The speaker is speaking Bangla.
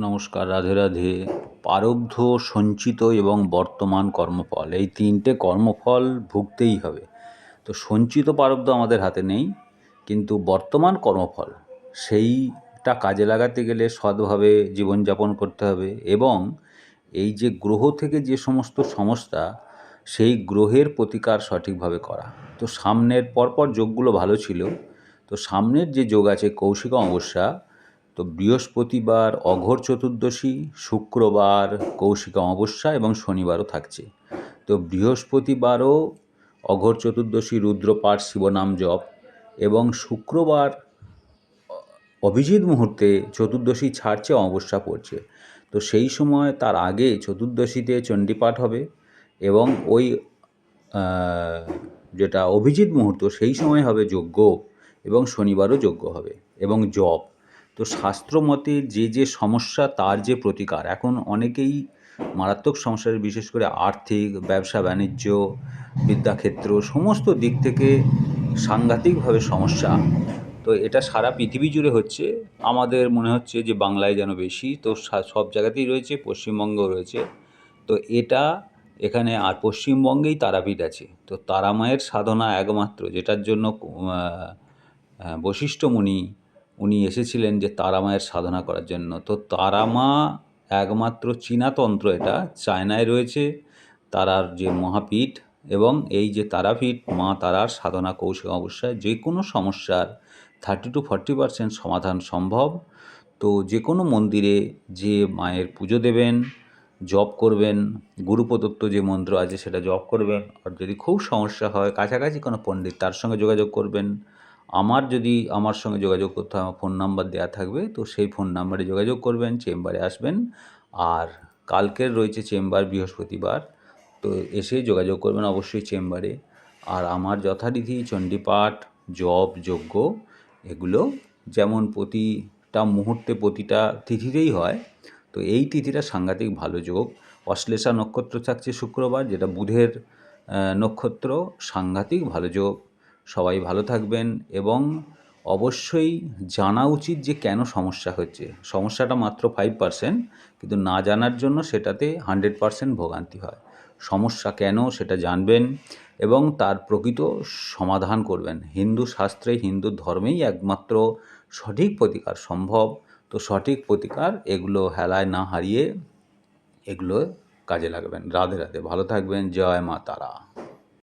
নমস্কার, রাধে রাধে। প্রারব্ধ, সঞ্চিত এবং বর্তমান কর্মফল, এই তিনটে কর্মফল ভুগতেই হবে। তো সঞ্চিত প্রারব্ধ আমাদের হাতে নেই, কিন্তু বর্তমান কর্মফল সেইটা কাজে লাগাতে গেলে সৎভাবে জীবনযাপন করতে হবে। এবং এই যে গ্রহ থেকে যে সমস্ত সমস্যা, সেই গ্রহের প্রতিকার সঠিকভাবে করা। তো সামনের পরপর যোগগুলো ভালো ছিল। তো সামনের যে যোগ আছে কৌশিক অমাবস্যা, তো বৃহস্পতিবার অঘোর চতুর্দশী, শুক্রবার কৌশিক অমাবস্যা এবং শনিবারও থাকছে। তো বৃহস্পতিবারও অঘোর চতুর্দশী রুদ্রপাঠ শিবনাম জপ, এবং শুক্রবার অভিজিৎ মুহূর্তে চতুর্দশী ছাড়ছে, অমাবস্যা পড়ছে। তো সেই সময় তার আগে চতুর্দশীতে চণ্ডীপাঠ হবে, এবং ওই যেটা অভিজিৎ মুহূর্ত সেই সময় হবে যজ্ঞ, এবং শনিবারও যজ্ঞ হবে এবং জপ। তো শাস্ত্র মতে যে যে সমস্যা তার যে প্রতিকার। এখন অনেকেই মারাত্মক সমস্যার, বিশেষ করে আর্থিক, ব্যবসা বাণিজ্য, বিদ্যাক্ষেত্র, সমস্ত দিক থেকে সাংঘাতিকভাবে সমস্যা। তো এটা সারা পৃথিবী জুড়ে হচ্ছে। আমাদের মনে হচ্ছে যে বাংলায় যেন বেশি, তো সব জায়গাতেই রয়েছে, পশ্চিমবঙ্গেও রয়েছে। তো এটা এখানে আর পশ্চিমবঙ্গেই তারাপীঠ আছে। তো তারা মায়ের সাধনা একমাত্র, যেটার জন্য বশিষ্ঠ মুনি উনি এসেছিলেন যে তারা মায়ের সাধনা করার জন্য। তো তারা মা একমাত্র চীনা তন্ত্র, এটা চায়নায় রয়েছে তারার যে মহাপীঠ। এবং এই যে তারাপীঠ, মা তারার সাধনা কৌশিক অমাবস্যায় যে কোনো সমস্যার 30-40% সমাধান সম্ভব। তো যে কোনো মন্দিরে যে মায়ের পুজো দেবেন, জপ করবেন, গুরু প্রদত্ত যে মন্ত্র আছে সেটা জপ করবেন। আর যদি খুব সমস্যা হয়, কাছাকাছি কোনো পণ্ডিত, তার সঙ্গে যোগাযোগ করবেন। আমার সঙ্গে যোগাযোগ করতে হয়, আমার ফোন নাম্বার দেওয়া থাকবে, তো সেই ফোন নাম্বারে যোগাযোগ করবেন, চেম্বারে আসবেন। আর কালকের রয়েছে চেম্বার, বৃহস্পতিবার, তো এসে যোগাযোগ করবেন অবশ্যই চেম্বারে। আর আমার যথারীতি চণ্ডীপাঠ, জপ, যজ্ঞ এগুলো যেমন প্রতিটা মুহূর্তে, প্রতিটা তিথিতেই হয়। তো এই তিথিটা সাংঘাতিক ভালো যোগ। অশ্লেষা নক্ষত্র থাকছে শুক্রবার, যেটা বুধের নক্ষত্র, সাংঘাতিক ভালো যোগ। সবাই ভালো থাকবেন। এবং অবশ্যই জানা উচিত যে কেন সমস্যা হচ্ছে। সমস্যাটা মাত্র 5%, কিন্তু না জানার জন্য সেটাতে 100% ভোগান্তি হয়। সমস্যা কেন সেটা জানবেন এবং তার প্রকৃত সমাধান করবেন। হিন্দু শাস্ত্রে, হিন্দু ধর্মেই একমাত্র সঠিক প্রতিকার সম্ভব। তো সঠিক প্রতিকার এগুলো হেলায় না হারিয়ে এগুলো কাজে লাগবেন। রাধে রাধে, ভালো থাকবেন। জয় মা তারা।